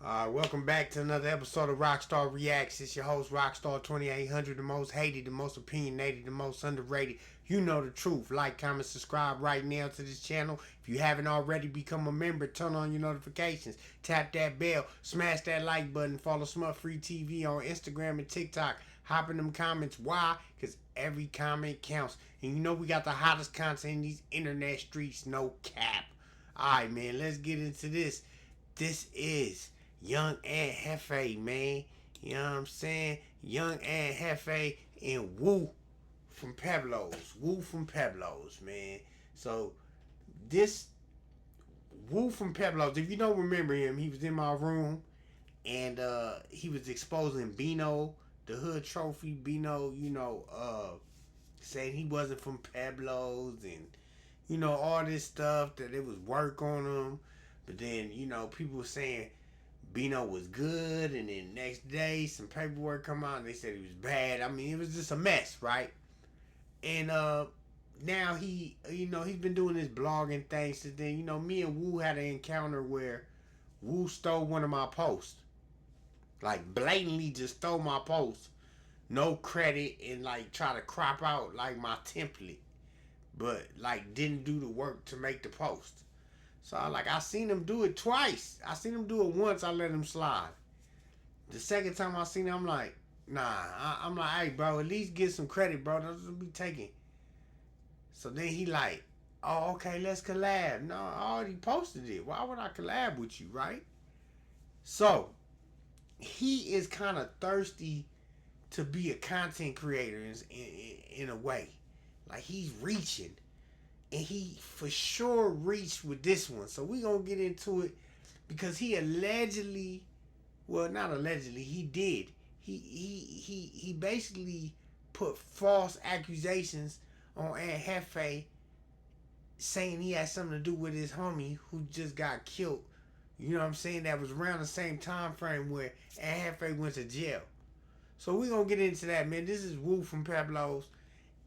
Welcome back to another episode of Rocstar Reacts. It's your host, Rocstar 2800, the most hated, the most opinionated, the most underrated. You know the truth. Like, comment, subscribe right now to this channel. If you haven't already, become a member. Turn on your notifications. Tap that bell. Smash that like button. Follow SmutFree TV on Instagram and TikTok. Hop in them comments. Why? Because every comment counts. And you know we got the hottest content in these internet streets. No cap. Alright, man. Let's get into this. This is Young Ant Jefe, man. You know what I'm saying? Young Ant Jefe and Woo from Pueblos. Woo from Pueblos, man. So, this Woo from Pueblos, if you don't remember him, he was in my room and he was exposing Bino, the hood trophy. Bino, saying he wasn't from Pueblos and, all this stuff, that it was work on him. But then, people were saying Bino was good, and then next day some paperwork come out and they said he was bad. I mean, it was just a mess, right? And now he's been doing this blogging thing since then. Me and Woo had an encounter where Woo stole one of my posts. Like, blatantly just stole my post. No credit, and like try to crop out like my template. But like didn't do the work to make the post. So I seen him do it twice. I seen him do it once, I let him slide. The second time I seen him, I'm like, nah. I'm like, hey, bro, at least get some credit, bro. Don't be taking. So then he like, oh, okay, let's collab. No, I already posted it. Why would I collab with you, right? So, he is kind of thirsty to be a content creator in a way. Like, he's reaching. And he for sure reached with this one. So we gonna get into it because he allegedly, well, not allegedly, he did. He basically put false accusations on Ant Jefe, saying he had something to do with his homie who just got killed. You know what I'm saying? That was around the same time frame where Ant Jefe went to jail. So we gonna get into that, man. This is Woo from Pueblos,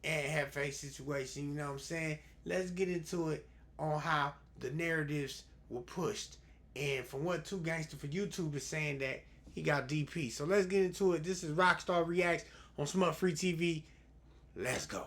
Ant Jefe situation. You know what I'm saying? Let's get into it on how the narratives were pushed. And from what Two Gangster for YouTube is saying, that he got DP. So let's get into it. This is Rocstar Reacts on SmutFree TV. Let's go.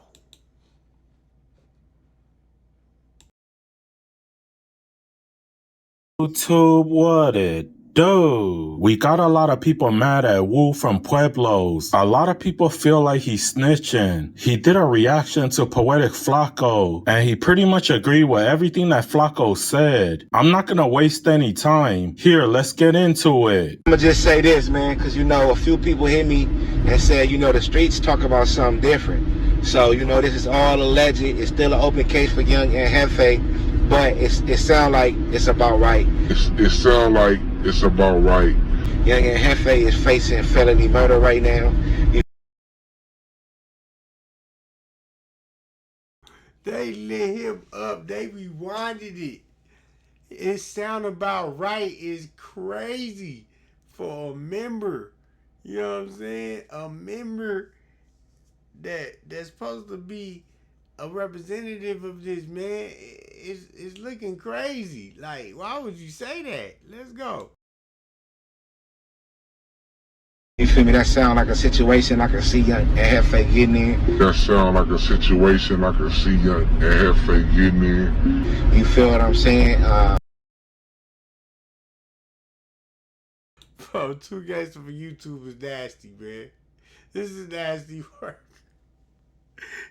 YouTube, what it do? We got a lot of people mad at Woo from Pueblos. A lot of people feel like he's snitching. He did a reaction to Poetic Flacco, and he pretty much agreed with everything that Flacco said. I'm not gonna waste any time. Here, let's get into it. I'm gonna just say this, man, because a few people hit me and said, the streets talk about something different. So, this is all alleged. It's still an open case for Young Ant Jefe. But it sound like it's about right. It sound like it's about right. Young Ant Jefe is facing felony murder right now. They lit him up. They rewinded it. It sound about right is crazy for a member. You know what I'm saying? A member that's supposed to be a representative of this, man, is looking crazy. Like, why would you say that? Let's go. You feel me? That sound like a situation I can see Young Ant Jefe getting in. That sound like a situation I can see Young Ant Jefe getting in. You feel what I'm saying? Bro, Two Gangster for YouTube is nasty, man. This is nasty work.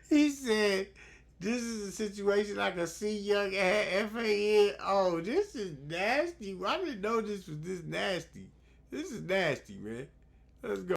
He said, this is a situation I can see Young Ant Jefe in. Oh, this is nasty. I didn't know this was this nasty. This is nasty, man. Let's go.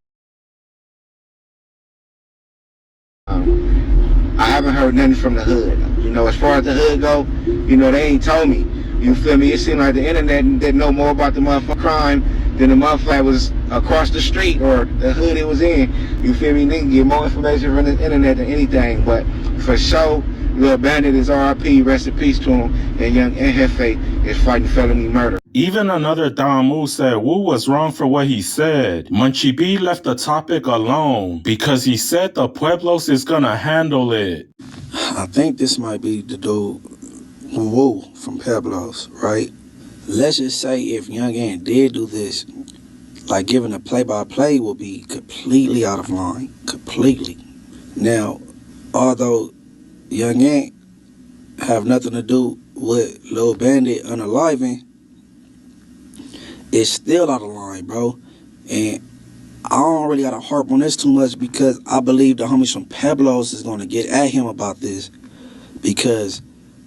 I haven't heard nothing from the hood. As far as the hood go, they ain't told me. You feel me? It seemed like the internet didn't know more about the motherfucking crime than the motherfucker that was across the street or the hood it was in. You feel me? They can get more information from the internet than anything. But for sure, Lil Bandit is RIP, rest in peace to him, and Young Ant Jefe is fighting felony murder. Even another Don Moo said Woo was wrong for what he said. Munchie B left the topic alone because he said the Pueblos is gonna handle it. I think this might be the dude Woo from Pueblos, right? let's just say if Young Ant did do this, like giving a play-by-play will be completely out of line. Completely. Now, although Young Ant have nothing to do with Lil Bandit unaliving, it's still out of line, bro. And I don't really gotta harp on this too much because I believe the homies from Pueblos is gonna get at him about this, because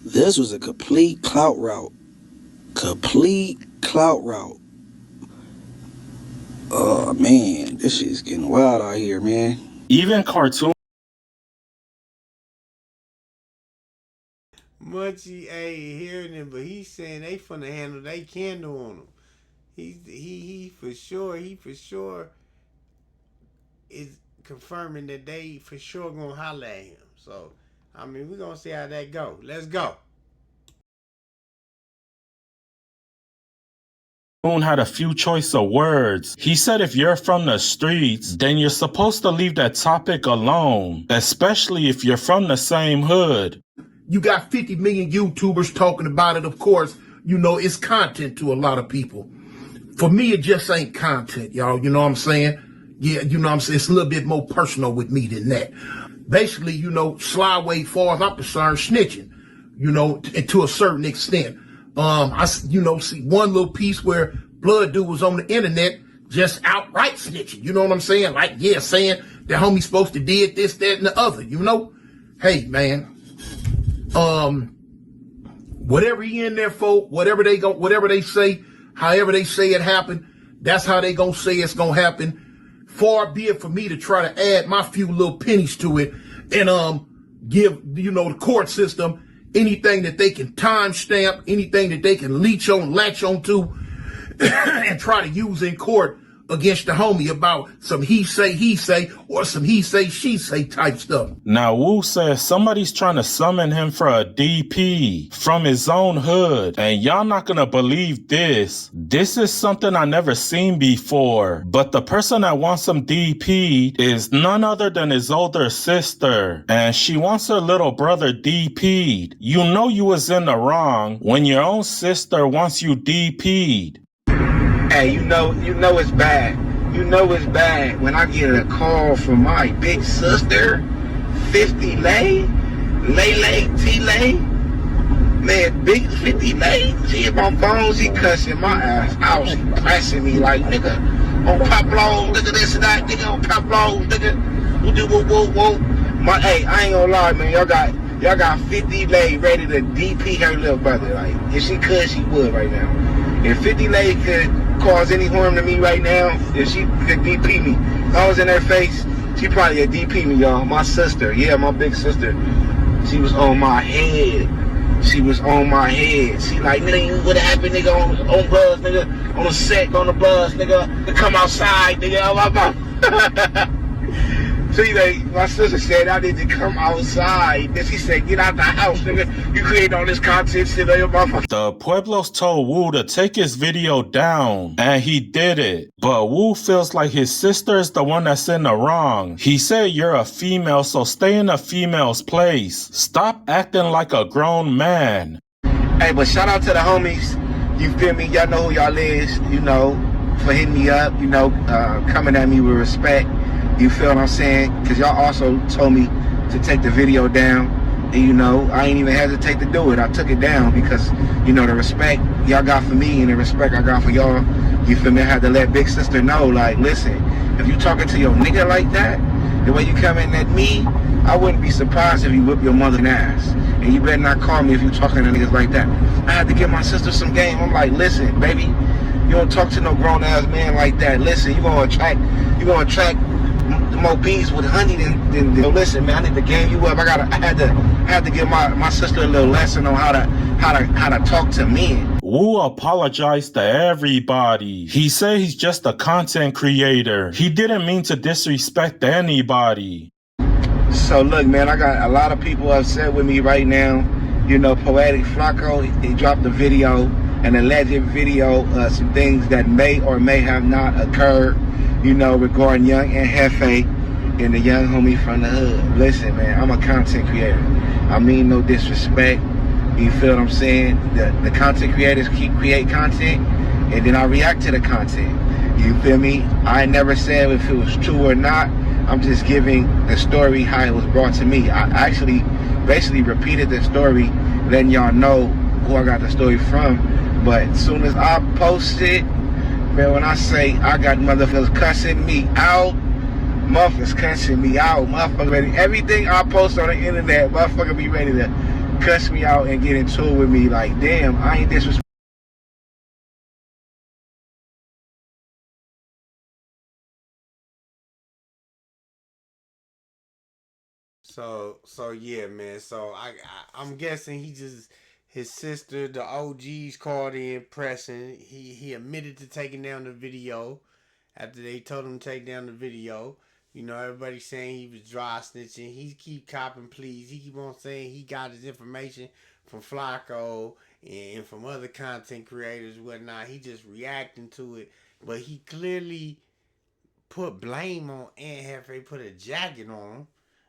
this was a complete clout route. Complete clout route. Oh man, this shit's getting wild out here, man. Even cartoon. Munchie ain't hearing him, but he's saying they finna handle they candle on him. He for sure is confirming that they for sure gonna holler at him. So, I mean, we're gonna see how that go. Let's go. Had a few choice of words. He said if you're from the streets, then you're supposed to leave that topic alone, especially if you're from the same hood. You got 50 million YouTubers talking about it. Of course, you know, it's content to a lot of people. For me, it just ain't content, y'all. You know what I'm saying? Yeah, you know what I'm saying? It's a little bit more personal with me than that. Basically, you know, Slyway, far as I'm concerned, snitching, you know, to a certain extent. You know, see one little piece where Blood Dude was on the internet just outright snitching. You know what I'm saying? Like, yeah, saying the homie's supposed to did this, that, and the other, you know? Hey, man. Whatever he in there for, whatever they say, however they say it happened, that's how they gonna say it's gonna happen. Far be it for me to try to add my few little pennies to it and give, you know, the court system anything that they can timestamp, anything that they can latch on to, and try to use in court against the homie about some he say, or some he say, she say type stuff. Now, Woo says somebody's trying to summon him for a DP from his own hood, and y'all not gonna believe this. This is something I never seen before, but the person that wants him DP'd is none other than his older sister, and she wants her little brother DP'd. You know you was in the wrong when your own sister wants you DP'd. Hey, you know it's bad. You know it's bad when I get a call from my big sister, 50 Lay, T-Lay. Man, big 50 Lay, she hit my phone, she cussing my ass out, she pressing me like, nigga, on Pueblos, nigga, this and that, nigga, on Pueblos, nigga, whoa. Hey, I ain't gonna lie, man, y'all got 50 Lay ready to DP her little brother, like, if she could, she would right now. If 50 Lay could cause any harm to me right now, if she could DP me, if I was in her face, she probably would DP me, y'all. My sister, yeah, my big sister, she was on my head. She was on my head. She like, nigga, what happened, nigga, on Buzz, nigga, on the set, on the Buzz, nigga, come outside, nigga, See, like, my sister said I need to come outside. Then she said, get out the house, nigga. You create all this content shit on your motherfucker. The Pueblos told Woo to take his video down, and he did it. But Woo feels like his sister is the one that's in the wrong. He said you're a female, so stay in a female's place. Stop acting like a grown man. Hey, but shout out to the homies. You feel me? Y'all know who y'all is, you know, for hitting me up, you know, coming at me with respect. You feel what I'm saying? Because y'all also told me to take the video down. And, you know, I ain't even hesitate to do it. I took it down because, you know, the respect y'all got for me and the respect I got for y'all, you feel me? I had to let big sister know, like, listen, if you talking to your nigga like that, the way you coming at me, I wouldn't be surprised if you whip your mother's ass. And you better not call me if you talking to niggas like that. I had to give my sister some game. I'm like, listen, baby, you don't talk to no grown-ass man like that. Listen, you gonna attract more bees with honey than listen, man, I need to game you up. I had to give my sister a little lesson on how to talk to men. Woo apologized to everybody. He said he's just a content creator. He didn't mean to disrespect anybody. So look, man, I got a lot of people upset with me right now. You know, Poetic Flacco, he dropped a video, an alleged video, some things that may or may have not occurred, you know, regarding Young Ant Jefe and the young homie from the hood. Listen, man, I'm a content creator. I mean no disrespect. You feel what I'm saying? The content creators create content, and then I react to the content. You feel me? I never said if it was true or not. I'm just giving the story how it was brought to me. I actually basically repeated the story, letting y'all know who I got the story from. But as soon as I post it, man, when I say I got motherfuckers cussing me out, motherfuckers cussing me out, motherfuckers ready. Everything I post on the internet, motherfuckers be ready to cuss me out and get into it with me. Like, damn, I ain't disrespectful. So yeah, man. So I'm guessing his sister, the OGs called in pressing. He admitted to taking down the video after they told him to take down the video. You know, everybody saying he was dry snitching. He keep copping pleas. He keep on saying he got his information from Flacco and from other content creators and whatnot. He just reacting to it. But he clearly put blame on Ant Jefe, put a jacket on him.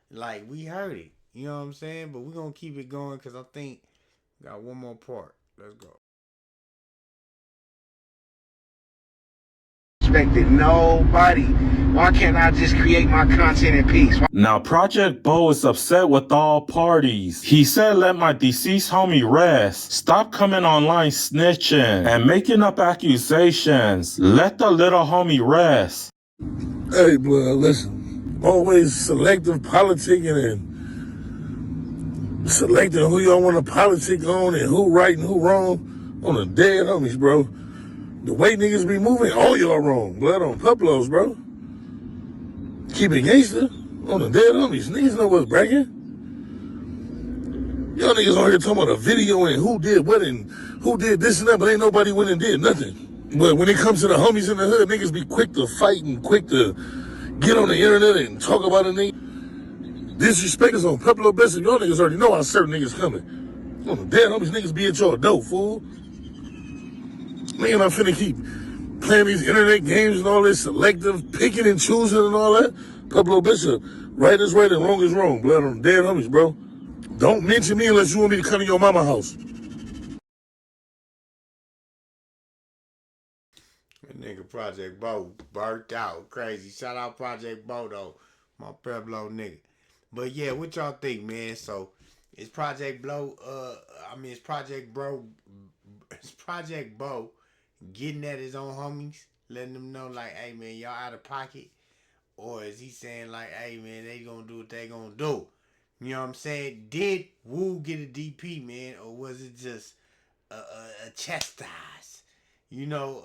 Like, we heard it. You know what I'm saying? But we're going to keep it going because I think we got one more part. Let's go. Respected nobody. Why can't I just create my content in peace? Now, Project Bo is upset with all parties. He said, let my deceased homie rest. Stop coming online snitching and making up accusations. Let the little homie rest. Hey, blood, listen. Always selective politicking and selecting who y'all want to politic on and who right and who wrong on the dead homies, bro. The way niggas be moving, all y'all wrong. Blood on Pueblos, bro. Keep it gangster on the dead homies. Niggas know what's bragging. Y'all niggas on here talking about a video and who did what and who did this and that, but ain't nobody went and did nothing. But when it comes to the homies in the hood, niggas be quick to fight and quick to get on the internet and talk about a nigga. Disrespect is on Pueblo Best, and y'all niggas already know how certain niggas coming. On the dead homies, niggas be at your door, fool. Nigga, I'm finna keep playing these internet games and all this selective picking and choosing and all that. Pueblo Bishop, right is right and wrong is wrong. Blood on the dead homies, bro. Don't mention me unless you want me to come to your mama house. That nigga Project Bo burnt out. Crazy. Shout out Project Bo, though. My Pueblo nigga. But yeah, what y'all think, man? So, it's Project Bo, it's Project Bo getting at his own homies, letting them know, like, hey, man, y'all out of pocket? Or is he saying, like, hey, man, they gonna do what they gonna do? You know what I'm saying? Did Woo get a DP, man? Or was it just a chastise? You know,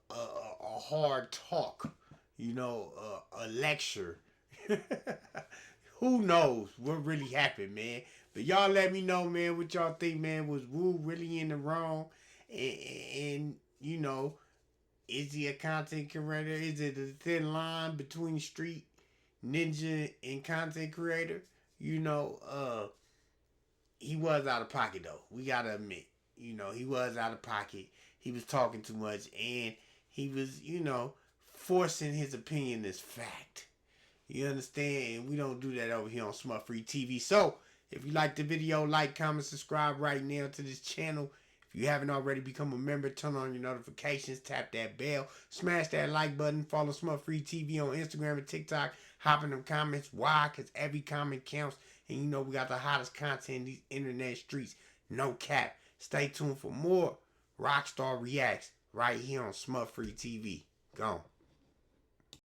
a hard talk? You know, a lecture? Who knows what really happened, man? But y'all let me know, man, what y'all think, man. Was Woo really in the wrong? And you know, is he a content creator? Is it a thin line between street ninja and content creator? You know, he was out of pocket, though. We gotta admit. You know, he was out of pocket. He was talking too much. And he was, you know, forcing his opinion as fact. You understand? And we don't do that over here on SmutFree TV. So, if you like the video, like, comment, subscribe right now to this channel. If you haven't already become a member, turn on your notifications, tap that bell, smash that like button, follow SmutFree TV on Instagram and TikTok. Hop in them comments. Why? Because every comment counts. And you know we got the hottest content in these internet streets. No cap. Stay tuned for more Rocstar Reacts right here on SmutFree TV. Gone.